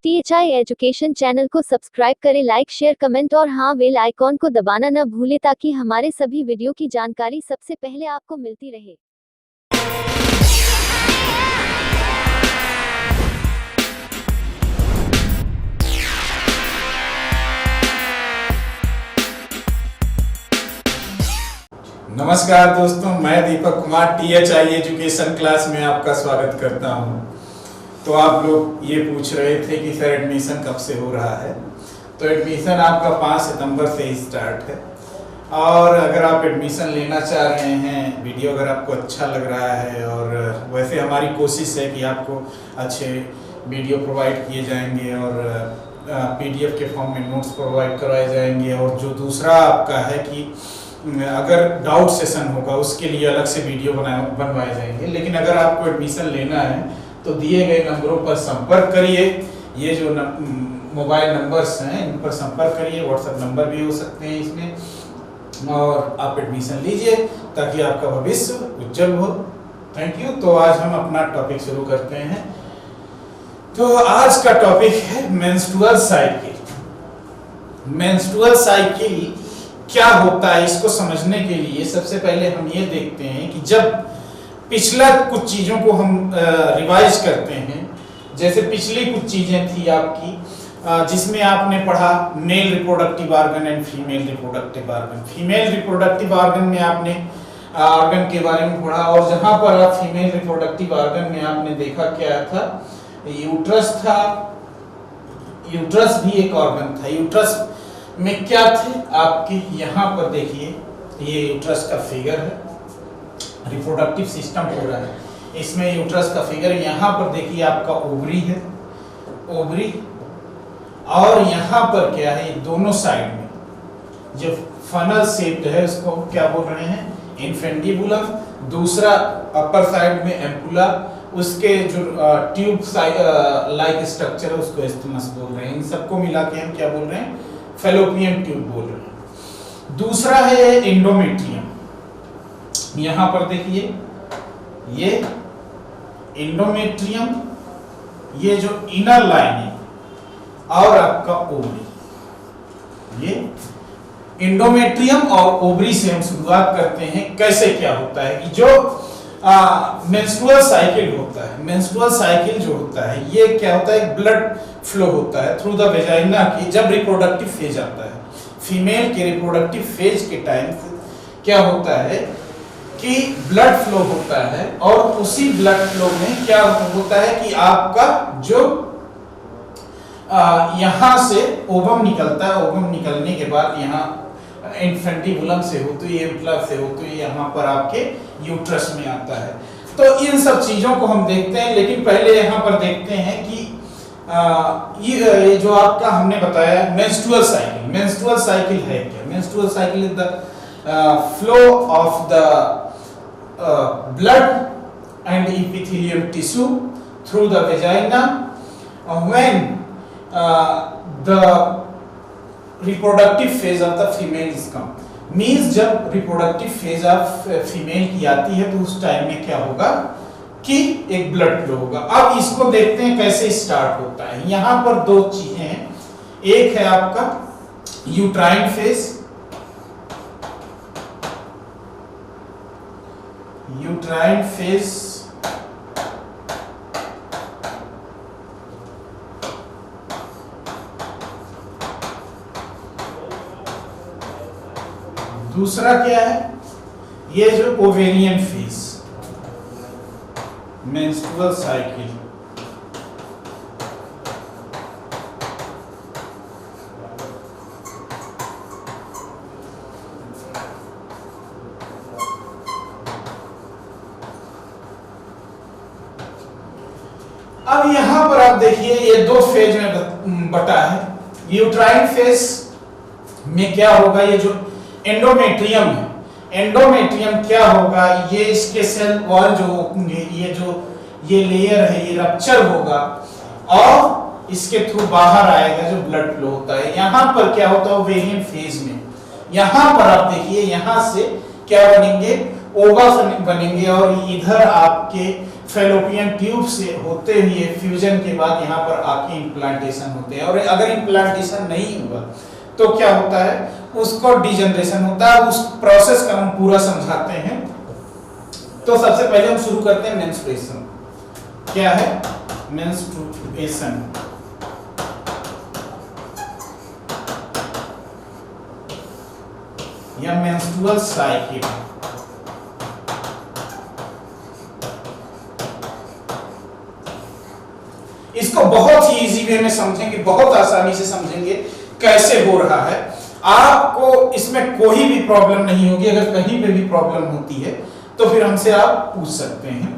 THI education channel को subscribe करें, like share comment और हाँ बेल आइकॉन को दबाना न भूलें ताकि हमारे सभी वीडियो की जानकारी सबसे पहले आपको मिलती रहे। नमस्कार दोस्तों, मैं Deepak Kumar THI education class में आपका स्वागत करता हूं। तो आप लोग ये पूछ रहे थे कि सर एडमिशन कब से हो रहा है। तो एडमिशन आपका 5 सितंबर से ही स्टार्ट है और अगर आप एडमिशन लेना चाह रहे हैं, वीडियो अगर आपको अच्छा लग रहा है और वैसे हमारी कोशिश है कि आपको अच्छे वीडियो प्रोवाइड किए जाएंगे और PDF के फॉर्म में नोट्स प्रोवाइड करवाए जाएंगे और जो दूसरा आपका है कि अगर डाउट सेशन होगा उसके लिए अलग से वीडियो बनवाए जाएंगे। लेकिन अगर आपको एडमिशन लेना है तो दिए गए नंबरों पर संपर्क करिए। ये जो मोबाइल नंबर्स हैं इन पर संपर्क करिए, व्हाट्सएप नंबर भी हो सकते हैं इसमें, और आप एडमिशन लीजिए ताकि आपका भविष्य उज्जवल हो। Thank you. तो आज हम अपना टॉपिक शुरू करते हैं। तो आज का टॉपिक है मेंस्ट्रुअल साइकिल। मेंस्ट्रुअल साइकिल क्या होता है, इसको समझने के लिए सबसे पहले हम ये देखते हैं कि जब पिछला कुछ चीजों को हम रिवाइज करते हैं, जैसे पिछली कुछ चीजें थी आपकी जिसमें आपने पढ़ा male reproductive organ and female reproductive organ. Female reproductive organ में आपने ऑर्गन के बारे में पढ़ा और जहां पर आप फीमेल रिप्रोडक्टिव ऑर्गन में आपने देखा क्या था, यूट्रस था। यूट्रस भी एक ऑर्गन था। यूट्रस में क्या थे आपके, यहाँ पर देखिए ये यूट्रस का फिगर है, रिप्रोडक्टिव सिस्टम पूरा है इसमें यूट्रस का फिगर। यहाँ पर देखिए आपका ओवरी है, ओवरी, और यहाँ पर क्या है, दोनों साइड में जो फनल शेप्ड है उसको क्या बोल रहे हैं, इन्फेंडिबुलम। दूसरा अपर साइड में एम्पुला, उसके जो ट्यूब लाइक स्ट्रक्चर है उसको एस्थमस बोल रहे हैं। इन सबको मिला के हम क्या बोल रहे हैं, फेलोपियन ट्यूब बोल रहे हैं। दूसरा है एंडोमेट्रियम। यहां पर देखिए ये एंडोमेट्रियम, ये जो इनर लाइनिंग और आपका ओवरी। ये एंडोमेट्रियम और ओवरी से हम शुरुआत करते हैं। कैसे क्या होता है कि जो मेंस्ट्रुअल साइकिल होता है, मेंस्ट्रुअल साइकिल जो होता है ये क्या होता है, ब्लड फ्लो होता है थ्रू द वेजाइना की जब रिप्रोडक्टिव फेज आता है। फीमेल के रिप्रोडक्टिव फेज के टाइम क्या होता है कि ब्लड फ्लो होता है और उसी ब्लड फ्लो में क्या होता है कि आपका जो यहां से ओवम निकलता है, ओवम निकलने के बाद यहाँ इन्फेंटिबुलम से होते हुए एम्पुला से होते हुए यहाँ पर आपके यूट्रस में आता है। तो इन सब चीजों को हम देखते हैं, लेकिन पहले यहाँ पर देखते हैं कि ये जो आपका हमने बताया मेंस्ट्रुअल साइकिल। मेंस्ट्रुअल साइकिल है क्या? Menstrual cycle is the flow of the blood and epithelium tissue through the vagina when the reproductive phase of the female is come। means जब reproductive phase of female की आती है तो उस time में क्या होगा कि एक ब्लड फ्लो होगा। अब इसको देखते हैं कैसे स्टार्ट होता है। यहां पर दो चीजें हैं, एक है आपका यूट्राइन फेज, यूट्राइन फेज, दूसरा क्या है, ये जो ओवेरियन फेज, मेंस्ट्रुअल साइकिल। अब यहां पर आप देखिए ये दो फेज में बटा है। यूट्राइन फेज में क्या होगा, ये जो एंडोमेट्रियम है, एंडोमेट्रियम क्या होगा, ये इसके सेल वॉल जो होंगे, ये लेयर है ये रप्चर होगा और इसके थ्रू बाहर आएगा जो ब्लड फ्लो होता है। यहां पर क्या होता है, ओवेरियन फेज में यहां पर आप देखिए यहां से क्या बनेंगे, ओवा बनेंगे और इधर आपके फैलोपियन ट्यूब से होते हुए फ्यूजन के बाद यहाँ पर आके इम्प्लांटेशन होते हैं, और अगर इम्प्लांटेशन नहीं हुआ तो क्या होता है, उसको डिजनरेशन होता है। उस प्रोसेस का हम पूरा समझाते हैं। तो सबसे पहले हम शुरू करते हैं मेंस्ट्रुएशन। क्या है मेंस्ट्रुएशन? या मेंस्ट्रुअल साइकिल। इसको बहुत ही इजी वे में समझेंगे, बहुत आसानी से समझेंगे कैसे हो रहा है। आपको इसमें कोई भी प्रॉब्लम नहीं होगी। अगर कहीं पे भी प्रॉब्लम होती है तो फिर हमसे आप पूछ सकते हैं।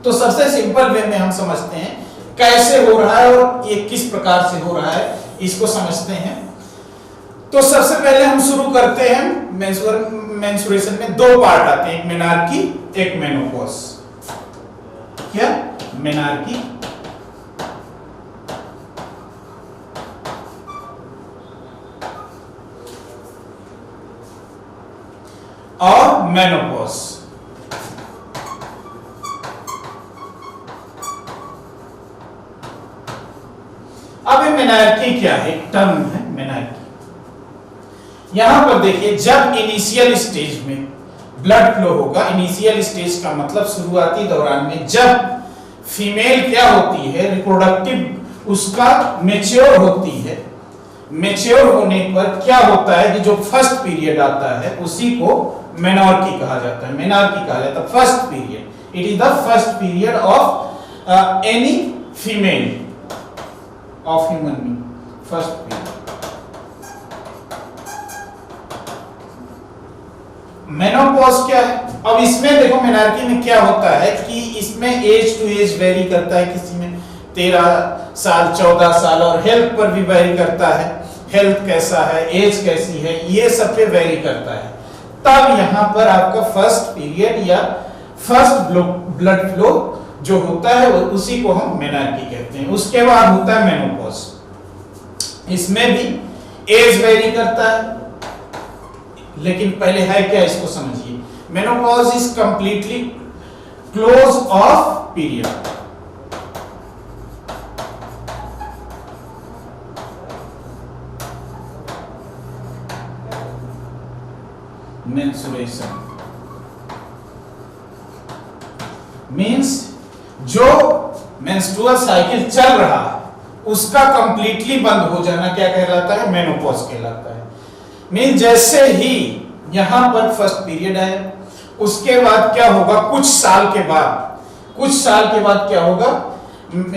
तो सबसे सिंपल वे में हम समझते हैं कैसे हो रहा है और ये किस प्रकार से हो रहा है, इसको समझते हैं। तो सबसे पहले हम शुरू करते हैं मेंस्ट्रुएशन में दो पार्ट आते हैं, एक मेनार्की, एक मेनोपॉज। क्या? मेनार्की और मेनोपॉज। अब ये मेनार्की क्या है? एक टर्म है मेनार्की। यहां पर देखिए, जब इनिशियल स्टेज में ब्लड फ्लो होगा, इनिशियल स्टेज का मतलब शुरुआती दौरान में जब फीमेल क्या होती है, रिप्रोडक्टिव उसका मैच्योर होती है, मैच्योर होने पर क्या होता है कि जो फर्स्ट पीरियड आता है उसी को मेनार्की कहा जाता है। मेनार्की कहा जाता है first period. It is the first period of any female of human being, first period. Menopause क्या है? अब इसमें देखो मेनार्की में क्या होता है कि इसमें एज टू एज वेरी करता है। किसी में 13 साल 14 साल, और हेल्थ पर भी वेरी करता है, हेल्थ कैसा है, एज कैसी है, ये सब पे वेरी करता है। तब यहां पर आपका फर्स्ट पीरियड या फर्स्ट ब्लड फ्लो जो होता है उसी को हम मेनार्की कहते हैं। उसके बाद होता है मेनोपॉज। इसमें भी एज वेरी करता है, लेकिन पहले है क्या इसको समझिए। Menopause is completely close of period. Menstruation means जो मेंस्ट्रुअल साइकिल चल रहा है उसका कंप्लीटली बंद हो जाना क्या कहलाता है? मेनोपॉज कहलाता है। मींस जैसे ही यहां पर फर्स्ट पीरियड है, उसके बाद क्या होगा, कुछ साल के बाद क्या होगा,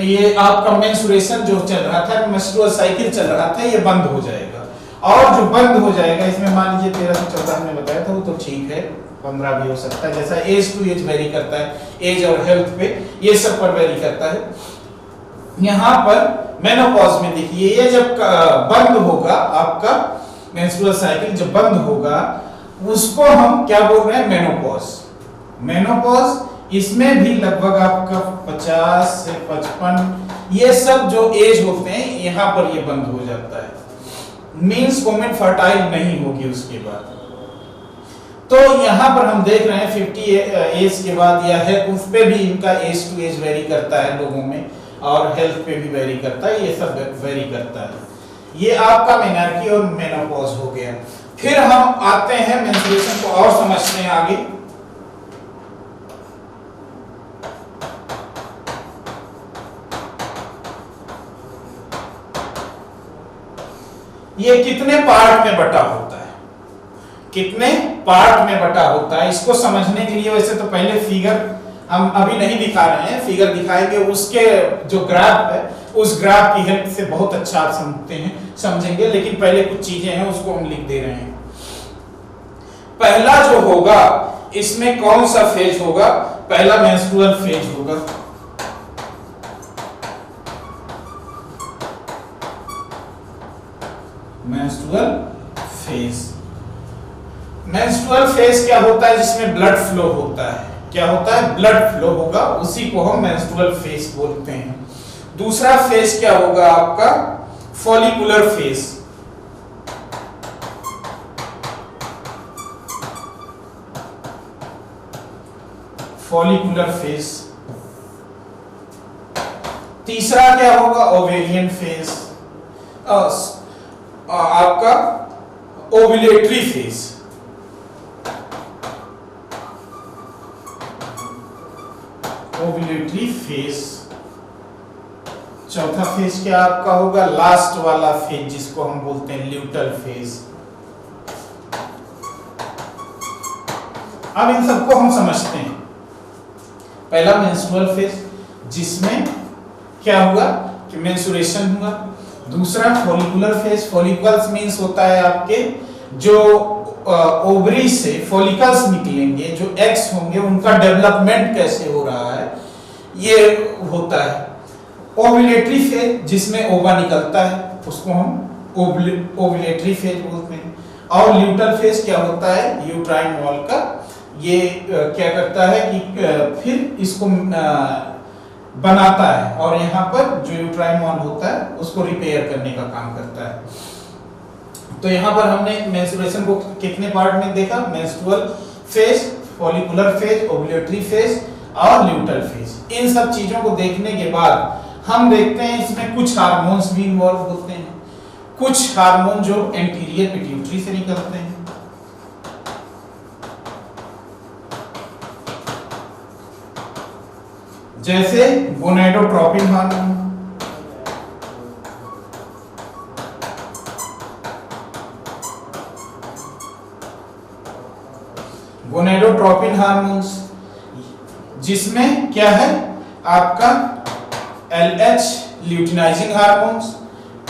ये आपका मेंस्ट्रुएशन जो चल रहा था, मेंस्ट्रुअल साइकिल चल रहा था, ये बंद हो जाएगा। और जो बंद हो जाएगा, इसमें मान लीजिए 13 से 14 हमने बताया था, वो तो ठीक है, 15 भी हो सकता है। जैसा एज टू एज वेरी करता है, एज और हेल्थ पे ये सब पर वेरी करता है। यहां पर मेनोपॉज में देखिए, ये जब बंद होगा आपका मेंस्ट्रुअल साइकिल, जब बंद होगा उसको हम क्या बोल रहे हैं? मेनोपॉज। मेनोपॉज इसमें भी लगभग आपका 50 से 55 ये सब जो एज होते हैं यहां पर ये बंद हो जाता है। मींस वुमेन फर्टाइल नहीं होगी उसके बाद। तो यहां पर हम देख रहे हैं 50 एज के बाद या है, उस पे भी इनका एज टू एज वेरी करता है लोगों में, और हेल्थ पे भी वेरी करता है, ये सब वेरी करता है। ये आपका मेनार्की और मेनोपॉज हो गया। फिर हम आते हैं मेंस्ट्रुएशन को और समझते हैं आगे। ये कितने पार्ट में बटा होता है, कितने पार्ट में बटा होता है, इसको समझने के लिए वैसे तो पहले फिगर हम अभी नहीं दिखा रहे हैं, फिगर दिखाएंगे। उसके जो ग्राफ है उस ग्राफ की हेल्प से बहुत अच्छा आप समझेंगे, लेकिन पहले कुछ चीजें हैं उसको हम लिख दे रहे हैं। पहला जो होगा इसमें कौन सा फेज होगा? पहला मेंस्ट्रुअल फेज होगा। Menstrual phase. मेंस्ट्रुअल फेज क्या होता है? जिसमें ब्लड फ्लो होता है। क्या होता है? ब्लड फ्लो होगा, उसी को हम मेंस्ट्रुअल फेज बोलते हैं। दूसरा फेज क्या होगा आपका? Follicular phase. फॉलिकुलर फेज तीसरा क्या होगा, ओवेरियन फेज, आपका ओव्यूलेटरी फेज। Ovulatory phase. चौथा फेज क्या आपका होगा, लास्ट वाला फेज जिसको हम बोलते हैं ल्यूटल फेज। अब इन सबको हम समझते हैं। पहला मेंस्ट्रुअल फेज, जिसमें क्या हुआ कि मेंस्ट्रुएशन हुआ। दूसरा फॉलिकुलर फेज, फॉलिकल्स मींस होता है आपके जो ओवरी से फॉलिकल्स निकलेंगे, जो एग्स होंगे, उनका डेवलपमेंट कैसे हो रहा है ये होता है। ओव्यूलेटरी फेज, जिसमें ओवा निकलता है, उसको हम ओव्यूलेटरी फेज बोलते हैं। और ल्यूटल फेज क्या होता है, यूट्राइन वॉल का ये क्या करता है कि फिर इसको बनाता है और यहाँ पर जो यूट्राइन वॉल होता है उसको रिपेयर करने का काम करता है। तो यहाँ पर हमने मेंस्ट्रुएशन को कितने पार्ट में देखा, menstrual phase, follicular phase, ovulatory phase और ल्यूटल फेज। इन सब चीजों को देखने के बाद हम देखते हैं इसमें कुछ हार्मोन्स भी इन्वॉल्व होते हैं, कुछ हार्मोन जो एंटीरियर पिट्यूटरी से निकलते हैं। जैसे गोनेडोट्रोपिन हार्मोन, गोनेडोट्रोपिन हार्मोन्स, जिसमें क्या है आपका LH ल्यूटिनाइजिंग हार्मोन्स,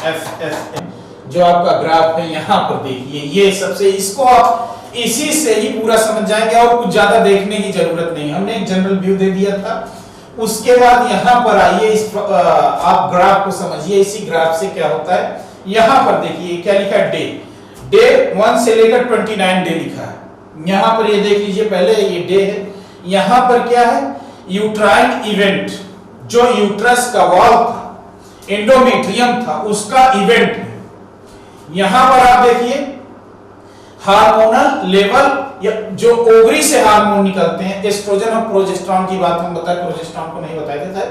FSH, जो आपका ग्राफ है यहाँ पर देखिए। ये सबसे, इसको आप इसी से ही पूरा समझ जाएंगे और कुछ ज्यादा देखने की जरूरत नहीं। हमने एक जनरल व्यू दे दिया था, उसके बाद यहाँ पर आइए, इस आप ग्राफ को समझिए। इसी ग्राफ से क्या होता है, यहाँ पर देखिए क्या लिखा है, डे 1 से लेकर 29 डे लिखा है। यहाँ पर ये देख लीजिए, पहले ये डे है, यहाँ पर क्या है, यूट्राइन इवेंट, जो यूट्रस का वॉल था, एंडोमेट्रियम था, उसका इवेंट है। यहां पर आप देखिए हार्मोनल लेवल, जो ओवरी से हार्मोन निकलते हैं, एस्ट्रोजन और प्रोजेस्टेरॉन की बात हम बताए, प्रोजेस्टेरॉन को नहीं बताए थे।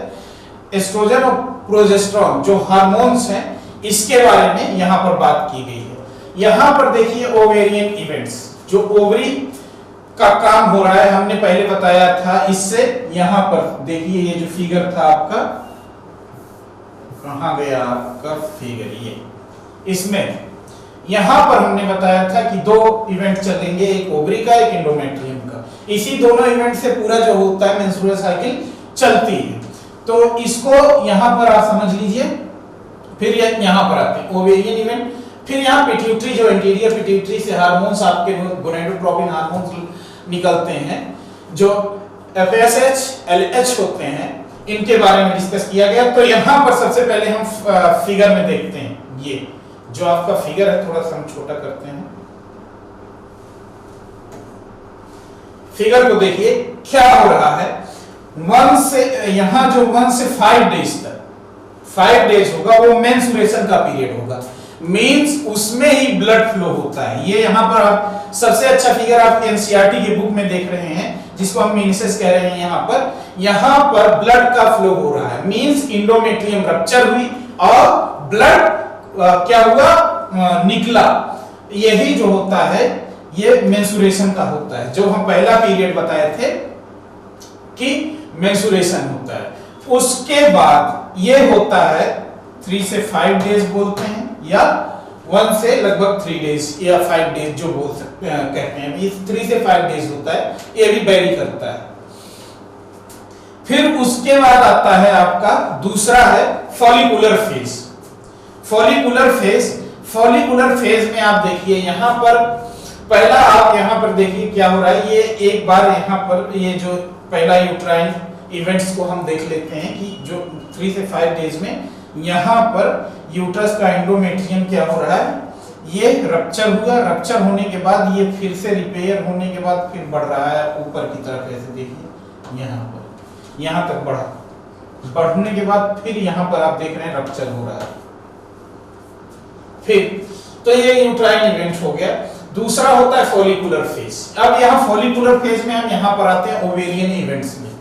एस्ट्रोजन और प्रोजेस्टेरॉन जो हार्मोन्स हैं, इसके बारे में यहां पर बात की गई है। यहां पर देखिए ओवेरियन इवेंट्स, जो ओवरी का काम हो रहा है, हमने पहले बताया था इससे। यहां पर देखिए ये जो फिगर था आपका, कहां गया आपका फिगर, ये इसमें यहां पर हमने बताया था कि दो इवेंट चलेंगे, एक ओवरी का, एक एंडोमेट्रियम का। इसी दोनों इवेंट से पूरा जो होता है मेंस्ट्रुअल साइकिल चलती है। तो इसको यहां पर आप समझ लीजिए। फिर यहां पर आते हैं ओवेरियन इवेंट, फिर यहाँ पिट्यूटरी, जो इंटीरियर पिट्यूटरी से हार्मोन्स आपके गोनेडोट्रोपिन हार्मोन्स निकलते हैं, जो FSH, LH होते हैं, इनके बारे में डिस्कस किया गया। तो यहाँ पर सबसे पहले हम फिगर में देखते हैं, ये जो आपका फिगर है, थोड़ा सा हम छोटा करते हैं। फिगर को देखिए क्या हो रहा है। 1 से यहाँ जो 1 से 5 डेज तक, 5 डेज होगा, वो मेंस्ट्रुएशन का पीरियड होगा। मींस उसमें ही ब्लड फ्लो होता है। ये यहाँ पर आप सबसे अच्छा फिगर आप NCERT की बुक में देख रहे हैं, जिसको हम मीनिसेस कह रहे हैं। यहाँ पर ब्लड का फ्लो हो रहा है, मींस इंडोमेट्रियम रप्चर हुई और ब्लड क्या हुआ, निकला। यही जो होता है ये मेंस्ट्रुएशन का होता है, जो हम पहला पीरियड बताए थे कि मेंस्ट्रुएशन होता है। उसके बाद ये होता है 3 से 5 डेज बोलते हैं, या 1 से लगभग 3 डेज या 5 डेज जो बोल सकते हैं, कहते हैं। ये 3 से 5 डेज होता है, ये भी वेरी करता है। फिर उसके बाद आता है आपका दूसरा है फॉलिकुलर फेज। फॉलिकुलर फेज में आप देखिए यहाँ पर, पहला आप यहाँ पर देखिए क्या हो रहा है। ये एक बार यहाँ पर ये जो पहला यूट्राइन इवेंट्स को हम देख लेते हैं कि जो 3 से 5 डेज में यहाँ पर यूट्रस का एंडोमेट्रियम क्या हो रहा है, ये रप्चर हुआ। रप्चर होने के बाद ये फिर से रिपेयर होने के बाद फिर बढ़ रहा है ऊपर की तरफ। ऐसे देखिए यहाँ पर, यहाँ तक बढ़ा, बढ़ने के बाद फिर यहाँ पर आप देख रहे हैं रप्चर हो रहा है। फिर तो ये यूट्राइन इवेंट हो गया। दूसरा होता है फॉलिकुलर फेज। अब यहाँ फॉलिकुलर फेज में हम यहाँ पर आते हैं ओवेरियन इवेंट्स में।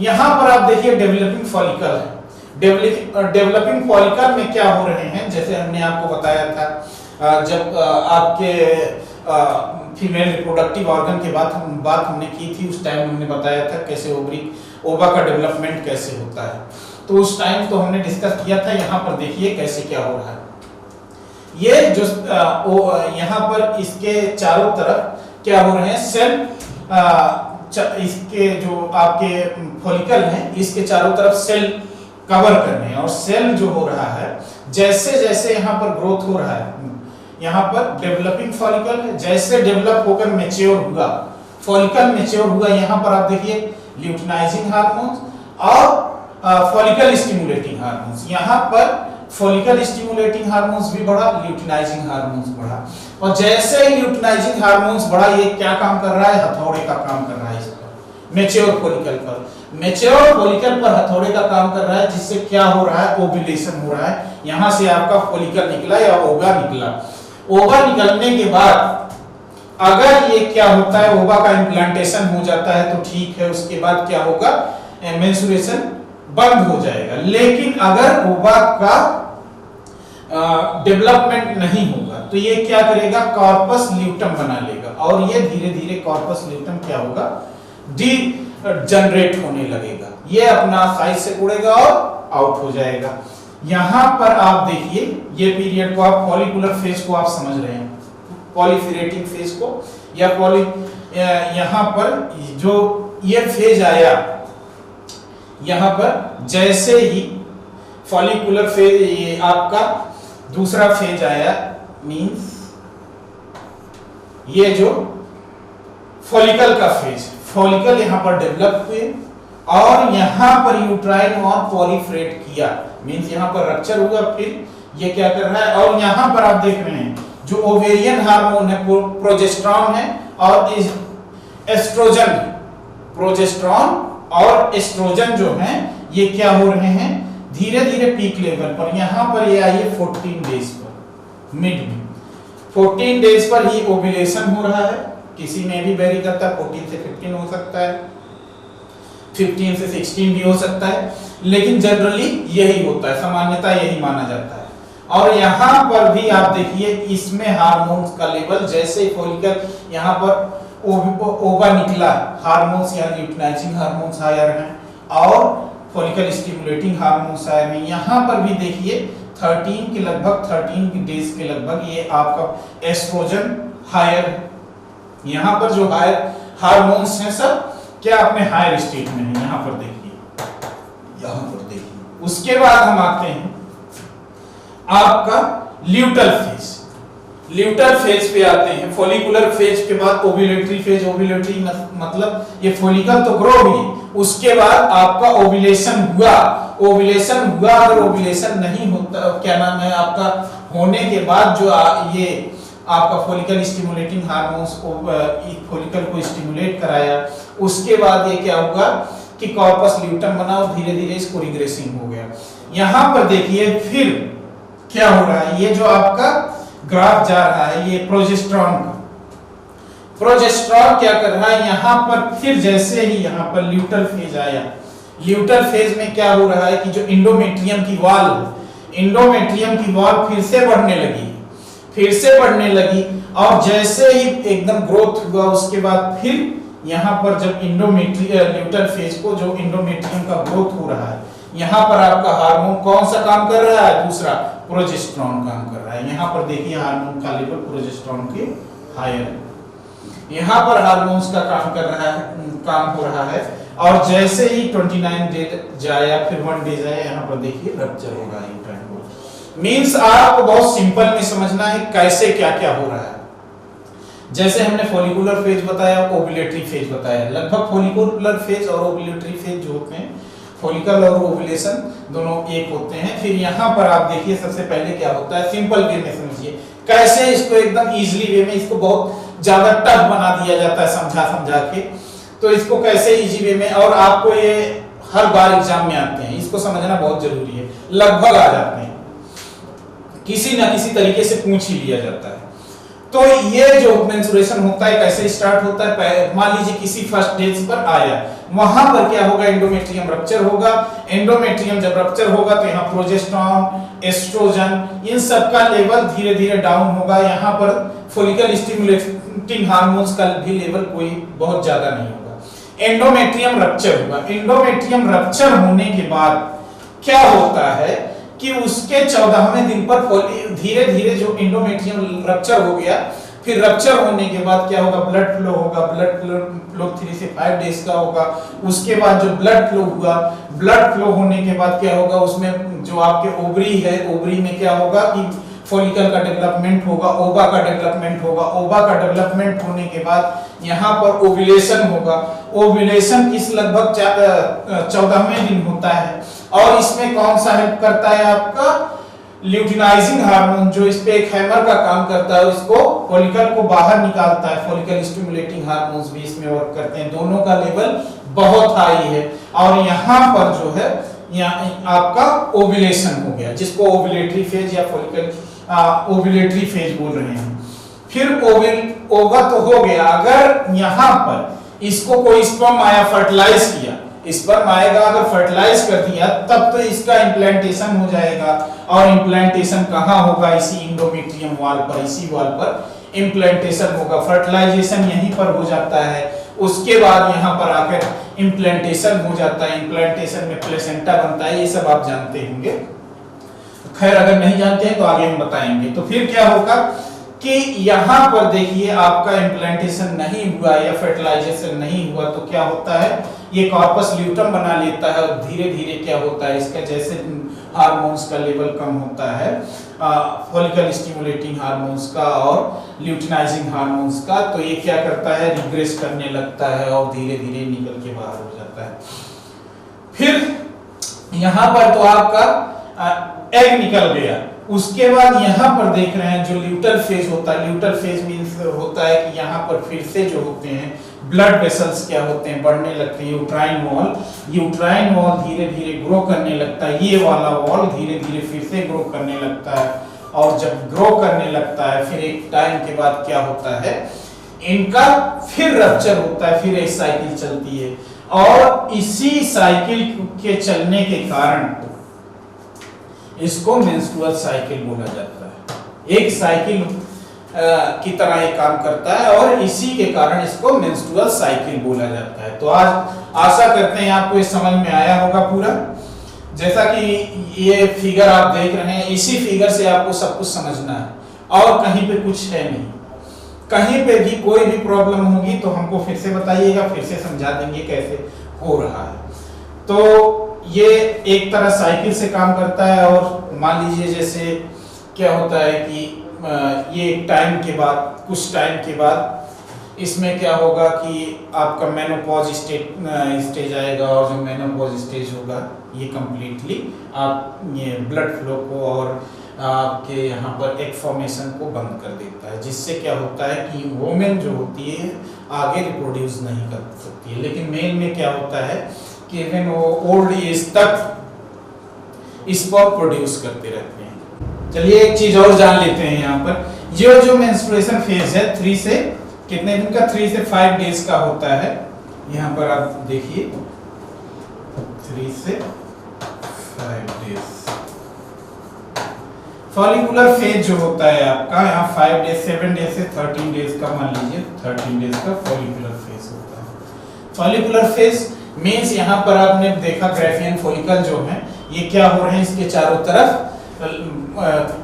यहाँ पर आप देखिए डेवलपिंग फॉलिकल है। डेवलपिंग फॉलिकल में क्या हो रहे हैं, जैसे हमने आपको बताया था जब आपके फीमेल रिप्रोडक्टिव ऑर्गन के बात हमने की थी, उस टाइम हमने बताया था कैसे ओवा का डेवलपमेंट कैसे होता है। तो उस टाइम तो हमने डिस्कस किया था। यहाँ पर देखिए कैसे क्या हो रहा है। ये जो यहाँ पर इसके चारों तरफ क्या हो रहे हैं, सेल इसके जो आपके फॉलिकल हैं इसके चारों तरफ सेल कवर कर रहे हैं, और सेल जो हो रहा है जैसे जैसे यहाँ पर ग्रोथ हो रहा है, यहाँ पर डेवलपिंग फॉलिकल है, जैसे डेवलप होकर मैच्योर हुआ, फॉलिकल मैच्योर हुआ, यहाँ पर आप देखिए ल्यूटिनाइजिंग हार्मोन्स और फॉलिकल स्टिमुलेटिंग हार्मोन्स, यहाँ पर फॉलिकल स्टिमुलेटिंग हार्मोन्स भी बढ़ा, ल्यूटिनाइजिंग हार्मोन्स बढ़ा, और जैसे ही ल्यूटिनाइजिंग हार्मोन्स बढ़ा, ये क्या काम कर रहा है, हथौड़े का काम कर रहा है इस पर, मैच्योर फॉलिकल पर। मैच्योर फॉलिकल पर हथौड़े का काम कर रहा है, जिससे क्या हो रहा है, ओव्यूलेशन हो रहा है। यहां से आपका फॉलिकल निकला या ओवा निकला। ओवा निकलने के बाद अगर ये क्या होता है, ओवा का इम्प्लांटेशन हो जाता है तो ठीक है, उसके बाद क्या होगा, मेंस्ट्रुएशन बंद हो जाएगा। लेकिन अगर ओवा का डेवलपमेंट नहीं होगा तो ये क्या करेगा, कॉर्पस ल्यूटम बना लेगा, और ये धीरे धीरे कॉर्पस ल्यूटम क्या होगा, डी जनरेट होने लगेगा, ये अपना साइज से उड़ेगा और आउट हो जाएगा। यहां पर आप देखिए ये पीरियड को आप फॉलिकुलर फेज को आप समझ रहे हैं, पॉलीफिरेटिंग फेज को, या यहां पर जो ये फेज आया, यहां पर जैसे ही फॉलिकुलर फेज, ये आपका दूसरा फेज आया, मींस ये जो फॉलिकल का फेज, फॉलिकल यहां पर डेवलप हुए और यहां पर यूट्राइन और पॉलीफ्रेट किया, मींस यहां पर रप्चर हुआ, फिर ये क्या कर रहा है, और यहां पर आप देख रहे हैं जो ओवेरियन हार्मोन है, प्रोजेस्टेरॉन है और एस्ट्रोजन, प्रोजेस्टेरॉन और एस्ट्रोजन जो हैं ये क्या हो रहे हैं, धीरे धीरे पीक लेवल पर। यहां पर ये आइए 14 डेज पर, मिड में 14 डेज पर ही ओव्यूलेशन हो रहा है, किसी में भी वेरी करता है, 14 से 15 हो सकता है, 15 से 16 भी हो सकता है, लेकिन जनरली यही होता है, सामान्यता यही माना जाता है। और यहाँ पर भी आप देखिए इसमें हार्मोन्स का लेवल, जैसे फॉलिकल यहाँ पर ओवा निकला, हार्मोन्स या ल्यूटिनाइजिंग हार्मोन्स हायर हैं और फॉलिकल स्टिमुलेटिंग हार्मोन्स हायर हैं। यहाँ पर भी देखिए 13 के लगभग, 13 डेज के लगभग ये आपका एस्ट्रोजन हायर है। यहाँ पर जो हायर हार्मोन्स हैं सब क्या अपने हायर स्टेट में है, यहाँ पर देखिए, यहाँ पर देखिए। उसके बाद हम आते हैं आपका ल्यूटल फेज, ल्यूटल फेज पे आते हैं। फॉलिकुलर फेज के बाद ओव्यूलेटरी फेज, ओव्यूलेटरी मतलब ये फॉलिकल तो ग्रो हुई, उसके बाद आपका ओव्यूलेशन हुआ, ओव्यूलेशन हुआ, अगर ओव्यूलेशन नहीं होता, क्या नाम है आपका, होने के बाद जो ये आपका फॉलिकल स्टिमुलेटिंग हार्मोन्स फॉलिकल को स्टिमुलेट कराया, उसके बाद ये क्या होगा कि कॉर्पस ल्यूटम बना और धीरे धीरे इसको रिग्रेसिंग हो गया। यहां पर देखिए फिर क्या हो रहा है, ये जो आपका ग्राफ जा रहा है ये प्रोजेस्टेरॉन का, प्रोजेस्टेरॉन क्या कर रहा है, यहां पर फिर जैसे ही यहां पर ल्यूटल फेज आया, ल्यूटल फेज में क्या हो रहा है कि जो इंडोमेट्रियम की वॉल, इंडोमेट्रियम की वॉल फिर से बढ़ने लगी, फिर से बढ़ने लगी, और जैसे ही एकदम ग्रोथ हुआ उसके बाद फिर यहाँ पर जब ल्यूटल फेज को जो इंडोमेट्रियम का ग्रोथ हो रहा है, यहाँ पर आपका हार्मोन कौन सा काम कर रहा है, दूसरा प्रोजेस्टेरॉन काम कर रहा है। यहाँ पर देखिए हार्मोन का लेवल प्रोजेस्टेरॉन के हायर है, यहाँ पर हार्मोन्स का काम कर रहा है, काम हो रहा है, और जैसे ही 29 डेज जाया, फिर 1 डे जाया, यहाँ पर देखिए रप्चर हो रहा है। मींस आपको बहुत सिंपल में समझना है कैसे क्या क्या हो रहा है। जैसे हमने फॉलिकुलर फेज बताया, ओव्यूलेटरी फेज बताया, लगभग फॉलिकुलर फेज और ओव्यूलेटरी फेज जो होते हैं, फॉलिकल और ओव्यूलेशन दोनों एक होते हैं। फिर यहाँ पर आप देखिए सबसे पहले क्या होता है, सिंपल वे में समझिए कैसे इसको एकदम इजीली वे में, इसको बहुत ज्यादा टफ बना दिया जाता है समझा समझा के, तो इसको कैसे इजी वे में, और आपको ये हर बार एग्जाम में आते हैं, इसको समझना बहुत जरूरी है, लगभग आ जाते हैं, किसी ना किसी तरीके से पूछ ही लिया जाता है। तो ये जो मेंस्ट्रुएशन होता है कैसे स्टार्ट होता है, मान लीजिए किसी फर्स्ट डेज पर आया, वहां पर क्या होगा, एंडोमेट्रियम रप्चर होगा। एंडोमेट्रियम जब रप्चर होगा तो यहाँ प्रोजेस्टेरोन, एस्ट्रोजन, इन सब का लेवल धीरे धीरे डाउन होगा। यहाँ पर फॉलिकल स्टिमुलेटिंग हार्मोन्स का भी लेवल कोई बहुत ज्यादा नहीं होगा। एंडोमेट्रियम रप्चर होगा। एंडोमेट्रियम रप्चर होने के बाद क्या होता है कि उसके 14वें दिन पर धीरे धीरे जो एंडोमेट्रियम रप्चर हो गया, फिर रप्चर होने के बाद क्या होगा, ब्लड फ्लो होगा। ब्लड फ्लो 3 से 5 डेज का होगा। उसके बाद जो ब्लड फ्लो हुआ, ब्लड फ्लो होने के बाद क्या होगा, उसमें जो आपके ओवरी है, ओवरी में क्या होगा कि फॉलिकल का डेवलपमेंट होगा, ओवा का डेवलपमेंट होगा। ओवा का डेवलपमेंट होने के बाद यहाँ पर ओव्यूलेशन होगा। ओव्यूलेशन इस लगभग 14वें दिन होता है और इसमें कौन सा हेल्प करता है, आपका ल्यूटिनाइजिंग हार्मोन, जो इस पे एक हैमर का काम करता है, इसको फॉलिकल को बाहर निकालता है। फॉलिकल स्टिमुलेटिंग हार्मोन्स भी इसमें वर्क करते हैं। दोनों का लेवल बहुत हाई है और यहाँ पर जो है आपका ओव्यूलेशन हो गया, जिसको ओव्यूलेटरी फेज या फॉलिकल ओव्यूलेटरी फेज बोल रहे हैं। फिर ओवा तो हो गया। अगर यहाँ पर इसको कोई स्पर्म आया, फर्टिलाइज किया, स्पर्म आएगा, अगर फर्टिलाइज कर दिया तब तो इसका इम्प्लांटेशन हो जाएगा। और इम्प्लांटेशन कहाँ होगा, इसी एंडोमेट्रियम वॉल पर, इसी वॉल पर इम्प्लांटेशन होगा। फर्टिलाइजेशन यहीं पर हो जाता है। उसके बाद यहाँ पर आकर इम्प्लांटेशन हो जाता है। इम्प्लांटेशन में प्लेसेंटा बनता है, ये सब आप जानते होंगे। खैर अगर नहीं जानते हैं तो आगे हम बताएंगे। तो फिर क्या होगा कि यहाँ पर देखिए आपका इम्प्लांटेशन नहीं हुआ या फर्टिलाइजेशन नहीं हुआ तो क्या होता है, ये कॉर्पस ल्यूटम बना लेता है और धीरे धीरे क्या होता है, इसका जैसे हार्मोन्स का लेवल कम होता है, फॉलिकल स्टिमुलेटिंग हार्मोन्स का और ल्यूटिनाइजिंग हार्मोन्स का, तो ये क्या करता है, रिग्रेस करने लगता है और धीरे धीरे निकल के बाहर हो जाता है। फिर यहाँ पर तो आपका एग निकल गया। उसके बाद यहाँ पर देख रहे हैं जो ल्यूटल फेज होता है। ल्यूटल फेज मींस होता है कि यहाँ पर फिर से जो होते हैं ब्लड वेसल्स क्या होते हैं, बढ़ने लगते हैं। यूट्राइन वॉल धीरे धीरे ग्रो करने लगता है। ये वाला वॉल धीरे धीरे फिर से ग्रो करने लगता है और जब ग्रो करने लगता है फिर एक टाइम के बाद क्या होता है, इनका फिर रप्चर होता है, फिर एक साइकिल चलती है और इसी साइकिल के चलने के कारण इसको मेंस्ट्रुअल साइकिल बोला जाता है। एक साइकिल की तरह ये काम करता है और इसी के कारण इसको मेंस्ट्रुअल साइकिल बोला जाता है। तो आज आशा करते हैं आपको ये समझ में आया होगा पूरा। जैसा कि ये फिगर आप देख रहे हैं, इसी फिगर से आपको सब कुछ समझना है और कहीं पे कुछ है नहीं। कहीं पे भी कोई भी प्रॉब्लम होगी तो हमको फिर से बताइएगा, फिर से समझा देंगे कैसे हो रहा है। तो ये एक तरह साइकिल से काम करता है और मान लीजिए जैसे क्या होता है कि ये टाइम के बाद, कुछ टाइम के बाद इसमें क्या होगा कि आपका मेनोपॉज स्टेज आएगा और जो मेनोपॉज स्टेज होगा ये कंप्लीटली आप ये ब्लड फ्लो को और आपके यहाँ पर एग फॉर्मेशन को बंद कर देता है, जिससे क्या होता है कि वोमेन जो होती है आगे रिप्रोड्यूस नहीं कर सकती है। लेकिन मेल में क्या होता है कि इवन वो ओल्ड एज तक स्पर्म प्रोड्यूस करते रहते हैं। चलिए एक चीज और जान लेते हैं यहाँ पर, ये जो मेंस्ट्रुएशन फेज है 3 से कितने दिन का, 3 से 5 डेज का होता है। यहाँ पर आप देखिए 3 से 5 डेज। फॉलिकुलर फेज जो होता है आपका यहाँ 5 डेज, 7 डेज से 13 डेज का, मान लीजिए 13 डेज का फॉलिकुलर फेज होता है। फॉलिकुलर फेज मींस यहाँ पर आपने देखा ग्राफियन फॉलिकल जो है ये क्या हो रहे हैं, इसके चारों तरफ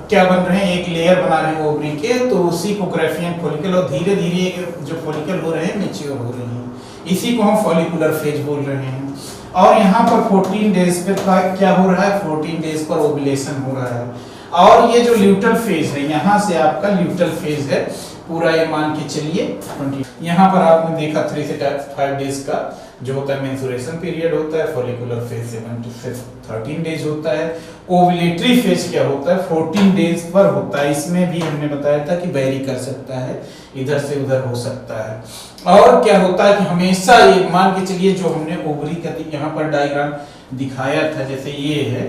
क्या बन रहे हैं, एक लेयर बना रहे हैं ओवरी के, तो उसी को ग्राफियन फॉलिकल, और धीरे धीरे जो फॉलिकल हो रहे हैं मैच्योर हो रहे हैं, इसी को हम फॉलिकुलर फेज बोल रहे हैं। और यहाँ पर 14 डेज पे क्या हो रहा है, 14 डेज पर ओव्यूलेशन हो रहा है। और ये जो ल्यूटल फेज है, यहाँ से आपका ल्यूटल फेज है पूरा, ये मान के चलिए 20। यहाँ पर आपने देखा 3 से 5 डेज का जो होता है मेंस्ट्रुएशन पीरियड होता है, फॉलिकुलर फेज 7 से 13 डेज होता है। ओव्यूलेटरी फेज क्या होता है, 14 डेज पर होता है। इसमें भी हमने बताया था कि वेरी कर सकता है, इधर से उधर हो सकता है। और क्या होता है कि हमेशा ये मान के चलिए जो हमने ओवरी का यहाँ पर डायग्राम दिखाया था, जैसे ये है,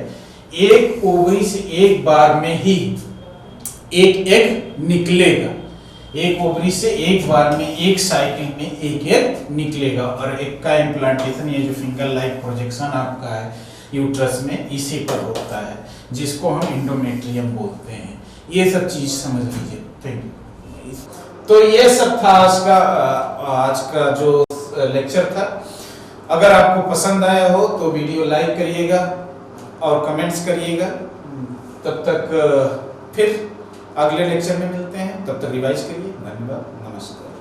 एक ओवरी से एक बार में ही एक एग निकलेगा। एक ओवरी से एक बार में एक साइकिल में एक एग निकलेगा और एक का इम्प्लांटेशन, ये जो फिंगर लाइक प्रोजेक्शन आपका है यूट्रस में, इसी पर होता है, जिसको हम एंडोमेट्रियम बोलते हैं। ये सब चीज समझ लीजिए। Thank you. तो ये सब था आज का जो लेक्चर था। अगर आपको पसंद आया हो तो वीडियो लाइक करिएगा और कमेंट्स करिएगा। तब तक फिर अगले लेक्चर में मिलते हैं, तब तक रिवाइज करिए। धन्यवाद।